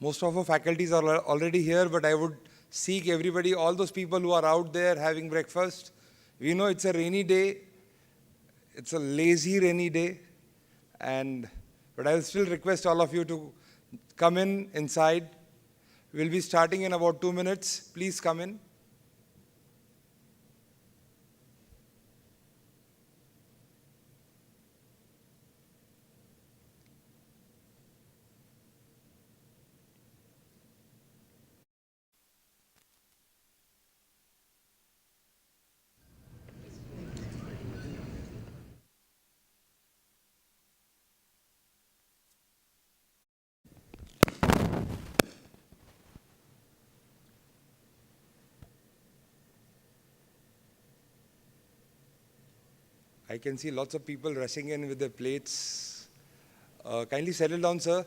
Most of our faculties are already here, but I would seek everybody, all those people who are out there having breakfast. We know it's a rainy day. It's a lazy rainy day. But I will still request all of you to come inside. We'll be starting in about 2 minutes. Please come in. I can see lots of people rushing in with their plates. Kindly settle down, sir.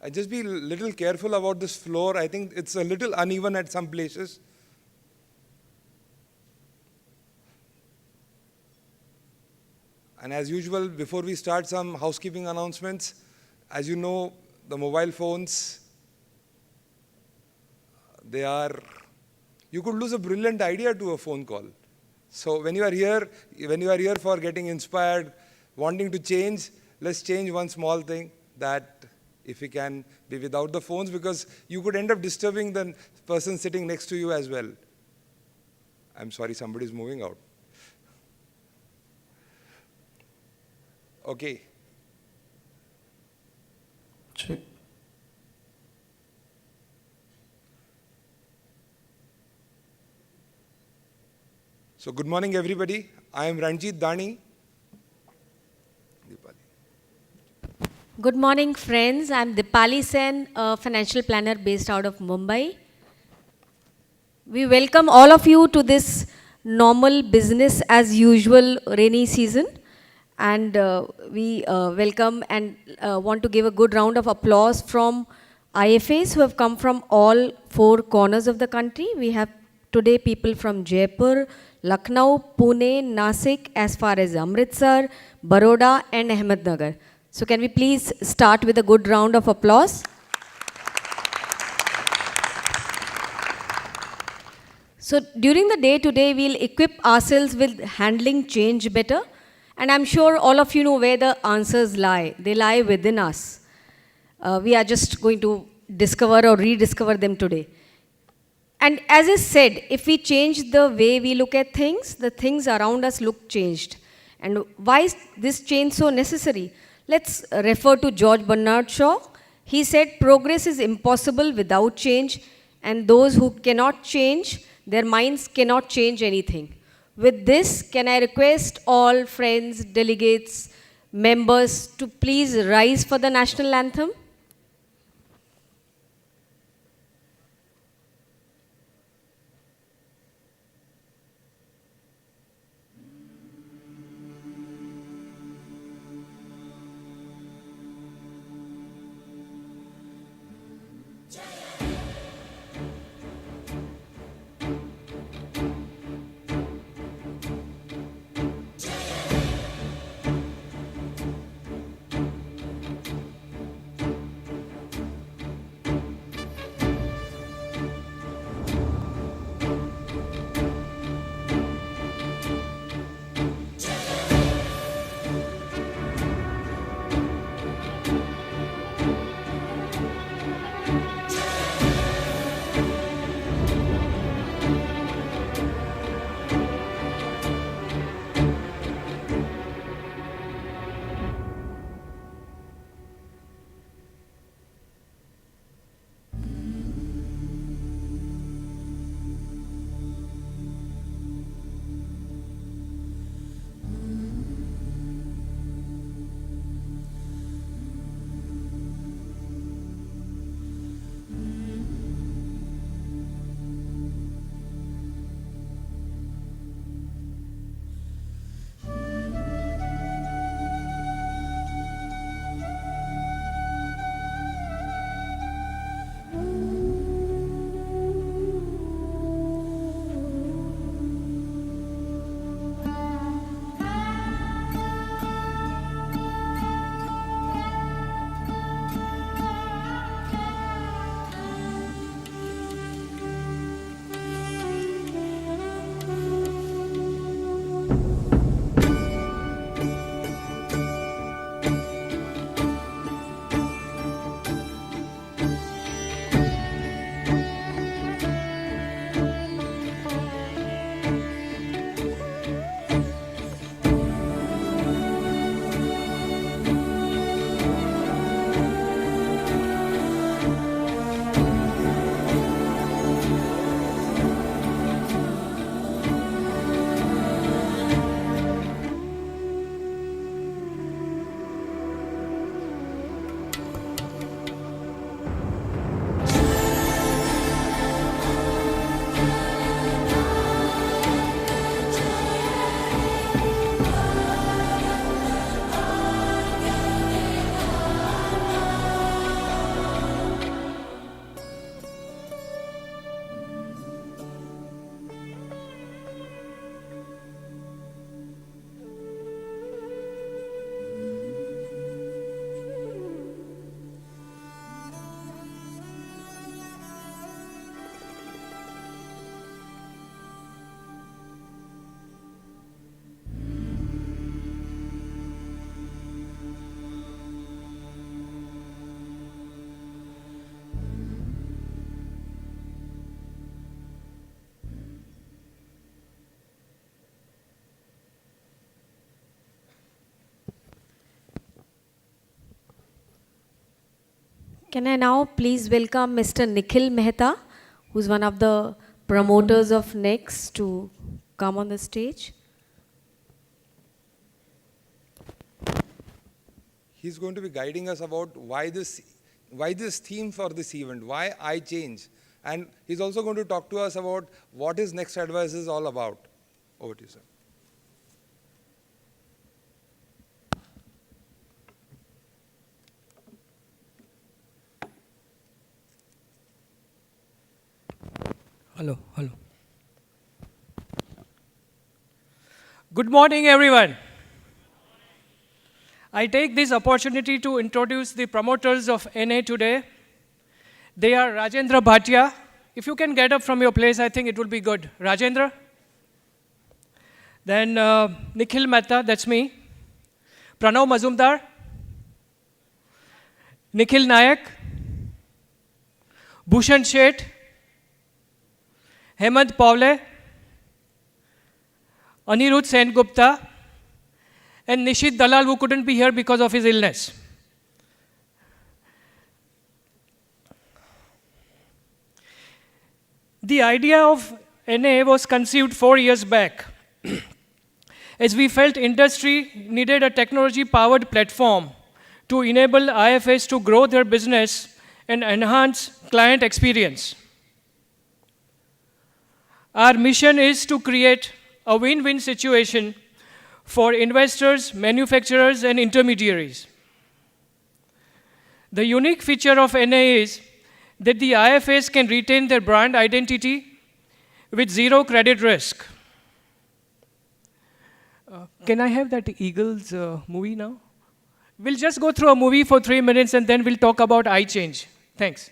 And just be a little careful about this floor. I think it's a little uneven at some places. And as usual, before we start, some housekeeping announcements. As you know, the mobile phones, you could lose a brilliant idea to a phone call. So when you are here for getting inspired, wanting to change, let's change one small thing, that if we can be without the phones, because you could end up disturbing the person sitting next to you as well. I'm sorry, somebody's moving out. Okay. Check. So good morning, everybody. I am Ranjit Dani. Good morning, friends. I'm Dipali Sen, a financial planner based out of Mumbai. We welcome all of you to this normal business as usual rainy season. And we welcome and want to give a good round of applause from IFAs who have come from all 4 corners of the country. We have today people from Jaipur, Lucknow, Pune, Nasik, as far as Amritsar, Baroda and Ahmednagar. So can we please start with a good round of applause? So during the day today, we'll equip ourselves with handling change better. And I'm sure all of you know where the answers lie. They lie within us. We are just going to discover or rediscover them today. And as is said, if we change the way we look at things, the things around us look changed. And why is this change so necessary? Let's refer to George Bernard Shaw. He said, progress is impossible without change, and those who cannot change, their minds cannot change anything. With this, can I request all friends, delegates, members to please rise for the national anthem? Can I now please welcome Mr. Nikhil Mehta, who's one of the promoters of Next, to come on the stage? He's going to be guiding us about why this theme for this event, why I change. And he's also going to talk to us about what is Next Advisors all about. Over to you, sir. Hello. Good morning, everyone. I take this opportunity to introduce the promoters of NA today. They are Rajendra Bhatia. If you can get up from your place, I think it will be good. Rajendra. Then Nikhil Mehta, that's me. Pranav Mazumdar. Nikhil Nayak. Bhushan Sheth. Hemant Pawle. Anirudh Sengupta. And Nishit Dalal, who couldn't be here because of his illness. The idea of NA was conceived 4 years back, as we felt industry needed a technology-powered platform to enable IFAs to grow their business and enhance client experience. Our mission is to create a win-win situation for investors, manufacturers, and intermediaries. The unique feature of NA is that the IFAs can retain their brand identity with zero credit risk. Can I have that Eagles movie now? We'll just go through a movie for 3 minutes and then we'll talk about iChange. Thanks.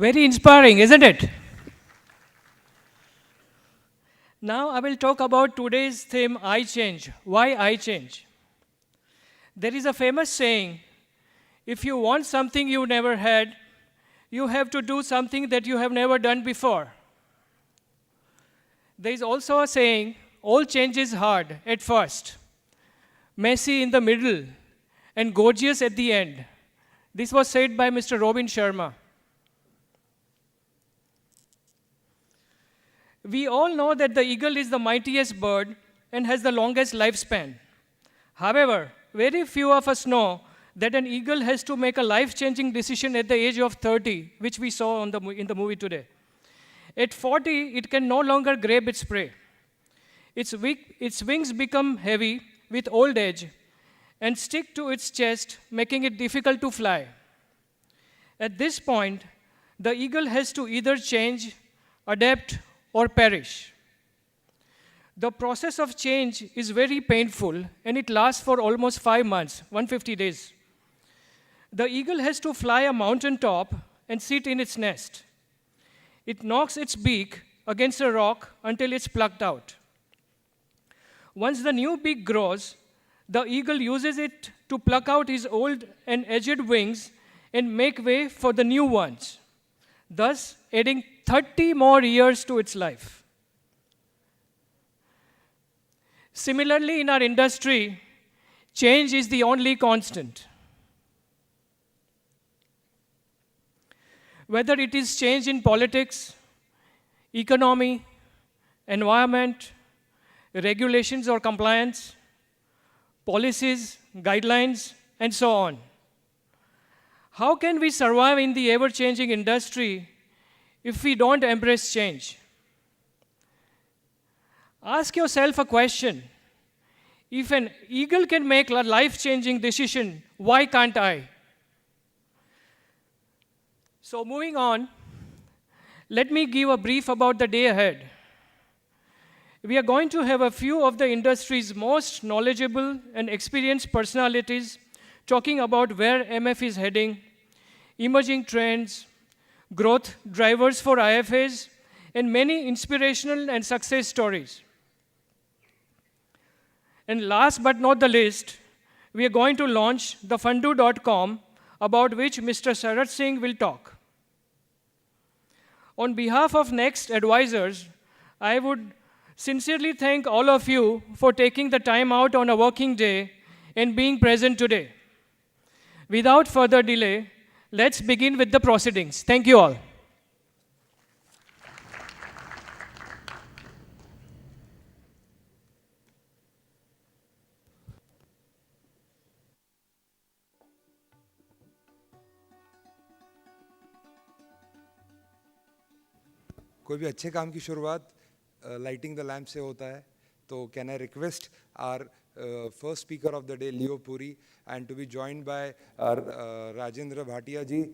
Very inspiring, isn't it? Now I will talk about today's theme, I change. Why I change? There is a famous saying, if you want something you never had, you have to do something that you have never done before. There is also a saying, all change is hard at first, messy in the middle, and gorgeous at the end. This was said by Mr. Robin Sharma. We all know that the eagle is the mightiest bird and has the longest lifespan. However, very few of us know that an eagle has to make a life-changing decision at the age of 30, which we saw in the movie today. At 40, it can no longer grab its prey. Its wings become heavy with old age and stick to its chest, making it difficult to fly. At this point, the eagle has to either change, adapt, or perish. The process of change is very painful and it lasts for almost 5 months, 150 days. The eagle has to fly a mountain top and sit in its nest. It knocks its beak against a rock until it's plucked out. Once the new beak grows, the eagle uses it to pluck out his old and aged wings and make way for the new ones, thus adding 30 more years to its life. Similarly, in our industry, change is the only constant. Whether it is change in politics, economy, environment, regulations or compliance, policies, guidelines, and so on. How can we survive in the ever-changing industry if we don't embrace change? Ask yourself a question. If an eagle can make a life-changing decision, why can't I? So moving on, let me give a brief about the day ahead. We are going to have a few of the industry's most knowledgeable and experienced personalities talking about where MF is heading, emerging trends, growth drivers for IFAs, and many inspirational and success stories. And last but not the least, we are going to launch the Fundu.com, about which Mr. Sarat Singh will talk. On behalf of Next Advisors, I would sincerely thank all of you for taking the time out on a working day and being present today. Without further delay, let's begin with the proceedings. Thank you all. कोई भी अच्छे काम की शुरुआत lighting the lamp से होता है. तो can I request our first speaker of the day, Leo Puri, and to be joined by Rajendra Bhatia ji.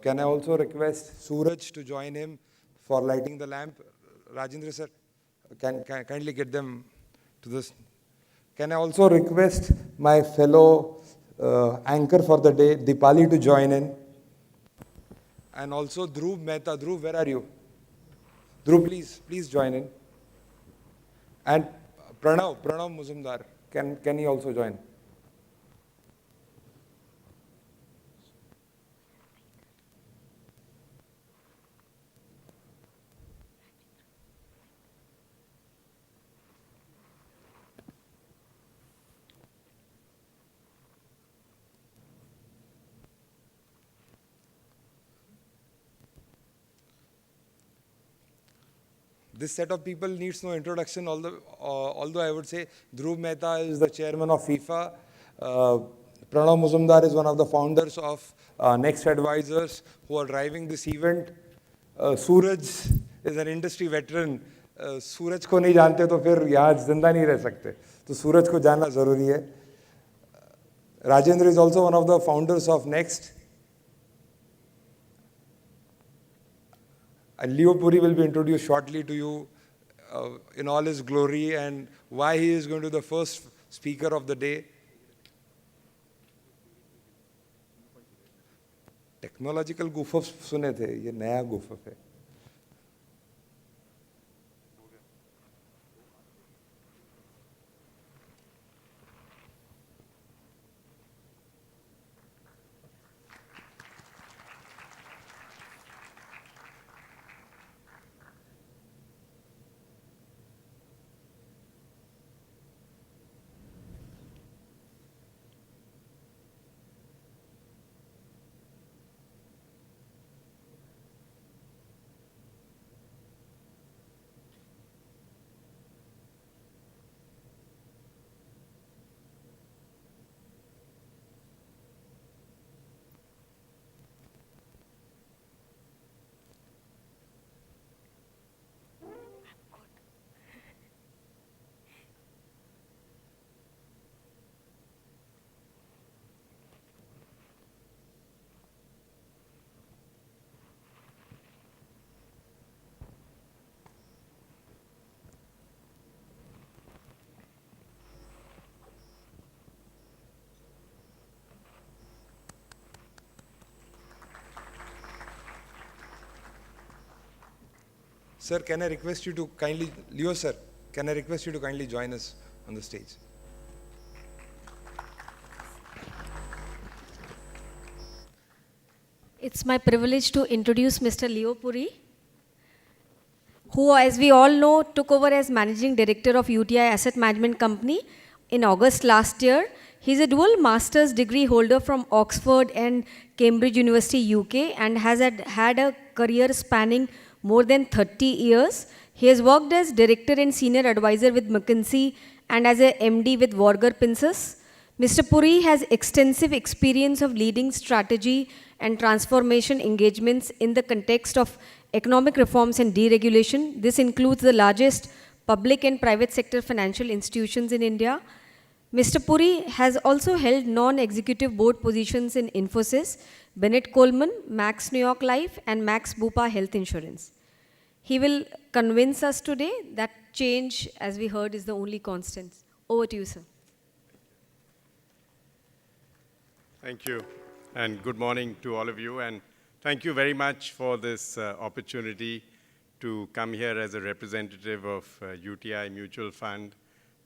Can I also request Suraj to join him for lighting the lamp? Rajendra sir, can kindly get them to this. Can I also request my fellow anchor for the day, Dipali, to join in? And also Dhruv Mehta. Dhruv, where are you? Dhruv, please join in. And Pranav Muzumdar, can he also join? This set of people needs no introduction, although I would say Dhruv Mehta is the chairman of FIFA. Pranav Muzumdar is one of the founders of Next Advisors who are driving this event. Suraj is an industry veteran. सूरज को नहीं जानते तो फिर यहाँ जिंदा नहीं रह सकते, तो सूरज को जानना ज़रूरी है. Rajendra is also one of the founders of Next. And Leo Puri will be introduced shortly to you in all his glory and why he is going to be the first speaker of the day. Technological goof offs सुने थे, ये नया goof off है. Sir, can I request you to kindly, Leo sir, can I request you to kindly join us on the stage? It's my privilege to introduce Mr. Leo Puri, who, as we all know, took over as Managing Director of UTI Asset Management Company in August last year. He's a dual master's degree holder from Oxford and Cambridge University, UK, and has had a career spanning more than 30 years. He has worked as director and senior advisor with McKinsey and as a MD with Warger Pincus. Mr. Puri has extensive experience of leading strategy and transformation engagements in the context of economic reforms and deregulation. This includes the largest public and private sector financial institutions in India. Mr. Puri has also held non-executive board positions in Infosys, Bennett Coleman, Max New York Life, and Max Bupa Health Insurance. He will convince us today that change, as we heard, is the only constant. Over to you, sir. Thank you, and good morning to all of you, and thank you very much for this opportunity to come here as a representative of UTI Mutual Fund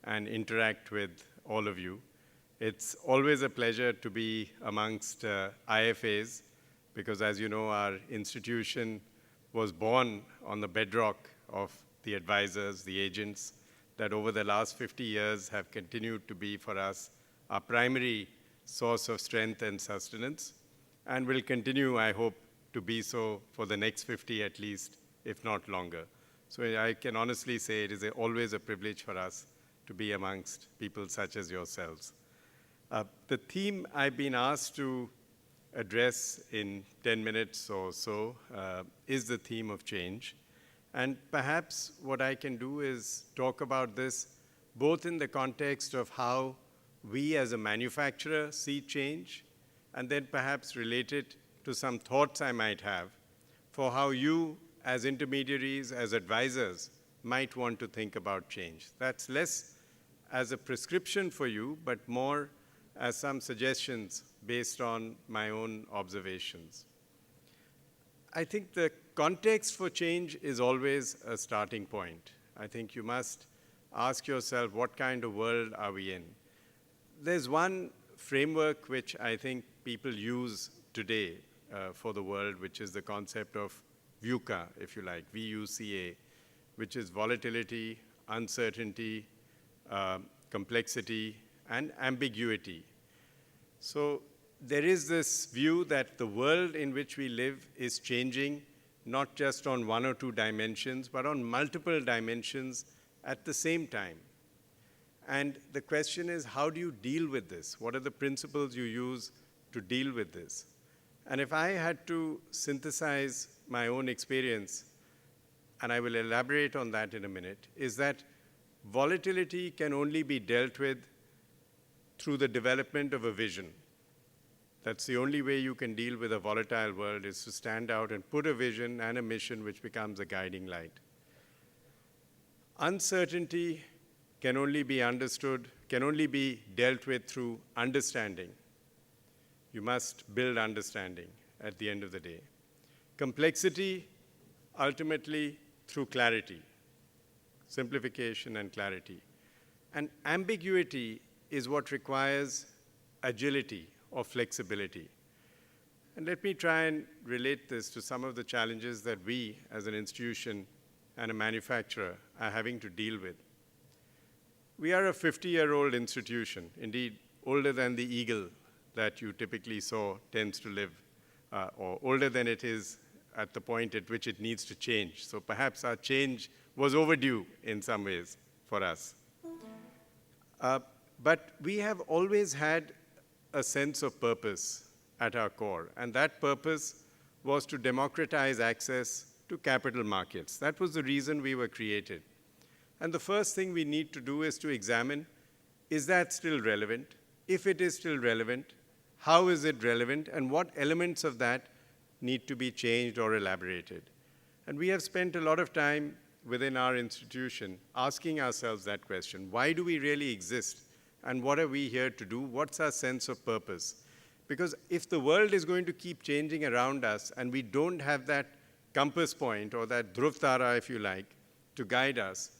and interact with all of you. It's always a pleasure to be amongst IFAs, because as you know, our institution was born on the bedrock of the advisors, the agents, that over the last 50 years have continued to be for us our primary source of strength and sustenance, and will continue, I hope, to be so for the next 50 at least, if not longer. So I can honestly say it is always a privilege for us to be amongst people such as yourselves. The theme I've been asked to address in 10 minutes or so is the theme of change. And perhaps what I can do is talk about this both in the context of how we as a manufacturer see change, and then perhaps relate it to some thoughts I might have for how you as intermediaries, as advisors, might want to think about change. That's less as a prescription for you, but more as some suggestions based on my own observations. I think the context for change is always a starting point. I think you must ask yourself, what kind of world are we in? There's one framework which I think people use today for the world, which is the concept of VUCA, if you like, VUCA, which is volatility, uncertainty, complexity, and ambiguity. So there is this view that the world in which we live is changing, not just on one or two dimensions, but on multiple dimensions at the same time. And the question is, how do you deal with this? What are the principles you use to deal with this? And if I had to synthesize my own experience, and I will elaborate on that in a minute, is that volatility can only be dealt with through the development of a vision. That's the only way you can deal with a volatile world, is to stand out and put a vision and a mission which becomes a guiding light. Uncertainty can only be understood, can only be dealt with through understanding. You must build understanding. at the end of the day. Complexity, ultimately, through clarity, simplification and clarity. And ambiguity is what requires agility or flexibility. And let me try and relate this to some of the challenges that we, as an institution and a manufacturer, are having to deal with. We are a 50-year-old institution, indeed older than the eagle that you typically saw tends to live, or older than it is at the point at which it needs to change. So perhaps our change was overdue in some ways for us. But we have always had a sense of purpose at our core, and that purpose was to democratize access to capital markets. That was the reason we were created. And the first thing we need to do is to examine, is that still relevant? If it is still relevant, how is it relevant, and what elements of that need to be changed or elaborated? And we have spent a lot of time within our institution asking ourselves that question. Why do we really exist? And what are we here to do? What's our sense of purpose? Because if the world is going to keep changing around us and we don't have that compass point or that Dhruv Tara, if you like, to guide us,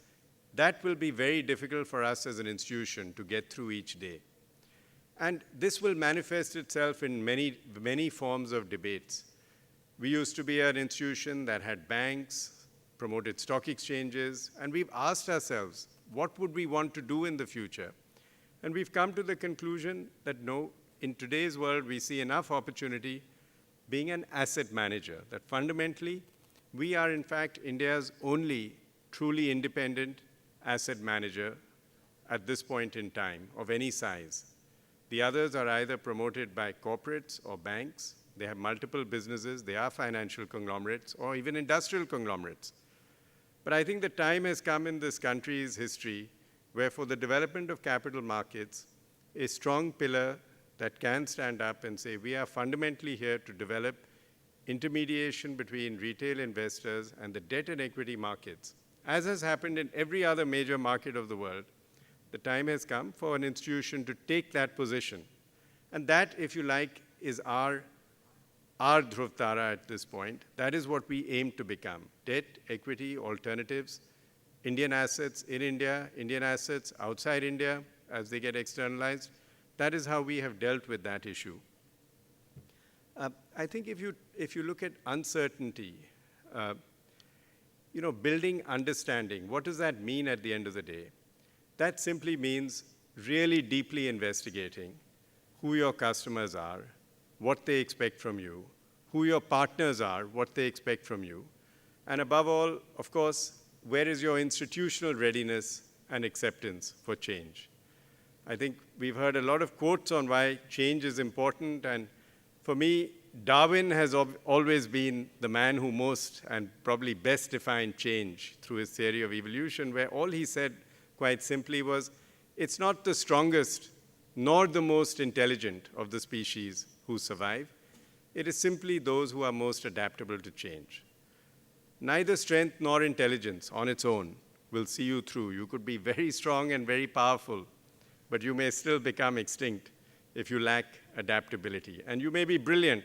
that will be very difficult for us as an institution to get through each day. And this will manifest itself in many, many forms of debates. We used to be an institution that had banks, promoted stock exchanges, and we've asked ourselves, what would we want to do in the future? And we've come to the conclusion that no, in today's world, we see enough opportunity being an asset manager, that fundamentally, we are in fact India's only truly independent asset manager at this point in time of any size. The others are either promoted by corporates or banks. They have multiple businesses. They are financial conglomerates or even industrial conglomerates. But I think the time has come in this country's history where for the development of capital markets, a strong pillar that can stand up and say, we are fundamentally here to develop intermediation between retail investors and the debt and equity markets. As has happened in every other major market of the world, the time has come for an institution to take that position. And that, if you like, is our Dhruv Tara at this point. That is what we aim to become. Debt, equity, alternatives, Indian assets in India, Indian assets outside India as they get externalized. That is how we have dealt with that issue. I think if you look at uncertainty, building understanding, what does that mean at the end of the day? That simply means really deeply investigating who your customers are, what they expect from you, who your partners are, what they expect from you, and above all, of course, where is your institutional readiness and acceptance for change? I think we've heard a lot of quotes on why change is important, and for me, Darwin has always been the man who most and probably best defined change through his theory of evolution, where all he said quite simply was, it's not the strongest nor the most intelligent of the species who survive. It is simply those who are most adaptable to change. Neither strength nor intelligence on its own will see you through. You could be very strong and very powerful, but you may still become extinct if you lack adaptability. And you may be brilliant,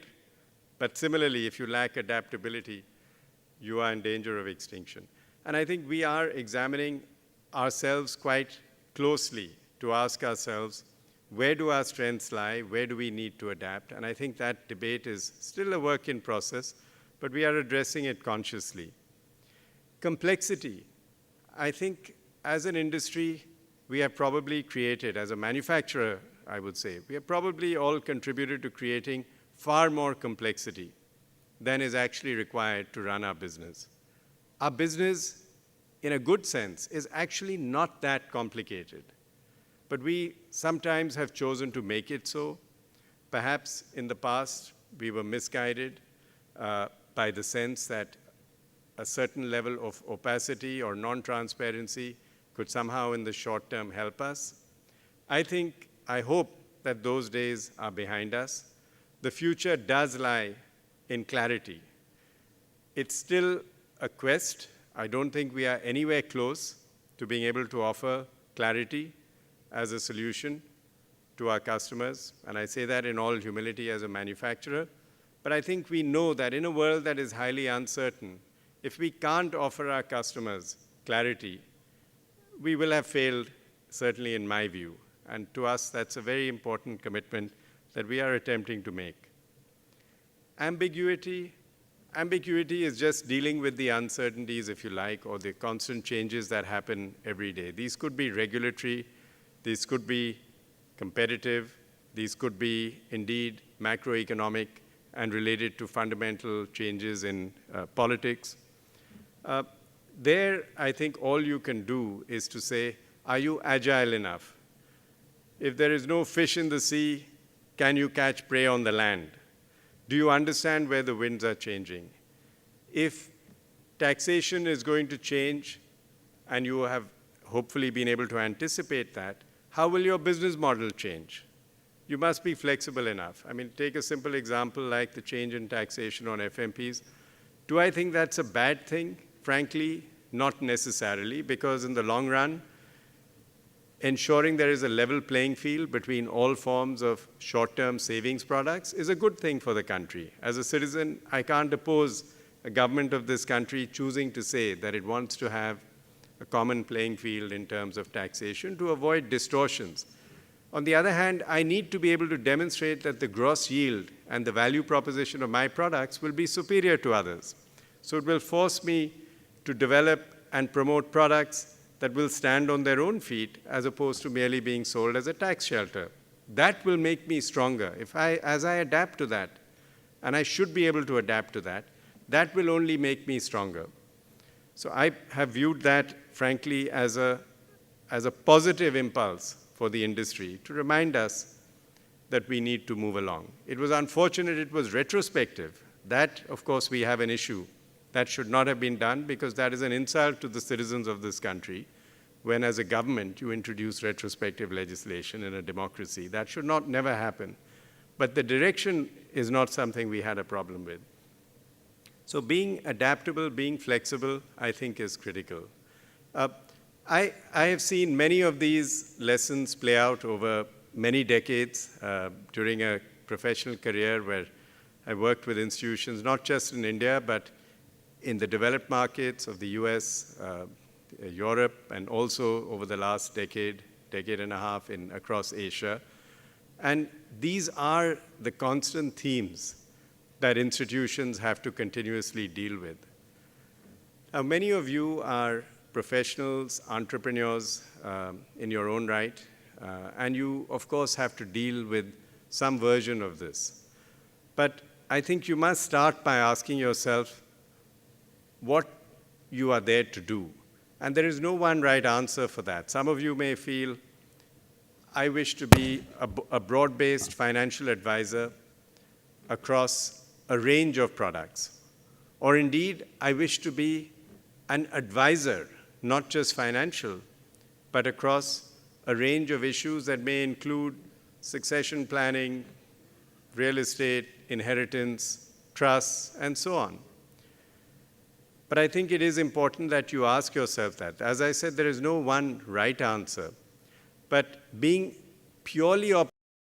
but similarly, if you lack adaptability, you are in danger of extinction. And I think we are examining ourselves quite closely to ask ourselves, where do our strengths lie? Where do we need to adapt? And I think that debate is still a work in process, but we are addressing it consciously. Complexity. I think as an industry, we have probably created, as a manufacturer, I would say, we have probably all contributed to creating far more complexity than is actually required to run our business. Our business, in a good sense, is actually not that complicated. But we sometimes have chosen to make it so. Perhaps in the past, we were misguided by the sense that a certain level of opacity or non-transparency could somehow in the short term help us. I hope that those days are behind us. The future does lie in clarity. It's still a quest. I don't think we are anywhere close to being able to offer clarity as a solution to our customers. And I say that in all humility as a manufacturer. But I think we know that in a world that is highly uncertain, if we can't offer our customers clarity, we will have failed, certainly in my view. And to us, that's a very important commitment that we are attempting to make. Ambiguity is just dealing with the uncertainties, if you like, or the constant changes that happen every day. These could be regulatory, these could be competitive, these could be indeed macroeconomic and related to fundamental changes in politics. There, I think all you can do is to say, are you agile enough? If there is no fish in the sea, can you catch prey on the land? Do you understand where the winds are changing? If taxation is going to change, and you have hopefully been able to anticipate that, how will your business model change? You must be flexible enough. I mean, take a simple example like the change in taxation on FMPs. Do I think that's a bad thing? Frankly, not necessarily, because in the long run, ensuring there is a level playing field between all forms of short-term savings products is a good thing for the country. As a citizen, I can't oppose a government of this country choosing to say that it wants to have a common playing field in terms of taxation to avoid distortions. On the other hand, I need to be able to demonstrate that the gross yield and the value proposition of my products will be superior to others. So it will force me to develop and promote products that will stand on their own feet as opposed to merely being sold as a tax shelter. That will make me stronger. As I adapt to that, and I should be able to adapt to that, that will only make me stronger. So I have viewed that, frankly, as a positive impulse for the industry to remind us that we need to move along. It was unfortunate it was retrospective. That, of course, we have an issue. That should not have been done because that is an insult to the citizens of this country when, as a government, you introduce retrospective legislation in a democracy. That should never happen. But the direction is not something we had a problem with. So being adaptable, being flexible, I think is critical. I have seen many of these lessons play out over many decades during a professional career where I worked with institutions, not just in India, but in the developed markets of the US, Europe, and also over the last decade and a half across Asia. And these are the constant themes that institutions have to continuously deal with. Now, many of you are professionals, entrepreneurs in your own right, and you, of course, have to deal with some version of this. But I think you must start by asking yourself what you are there to do. And there is no one right answer for that. Some of you may feel, I wish to be a broad-based financial advisor across a range of products. Or indeed, I wish to be an advisor, not just financial, but across a range of issues that may include succession planning, real estate, inheritance, trusts, and so on. But I think it is important that you ask yourself that. As I said, there is no one right answer. But being purely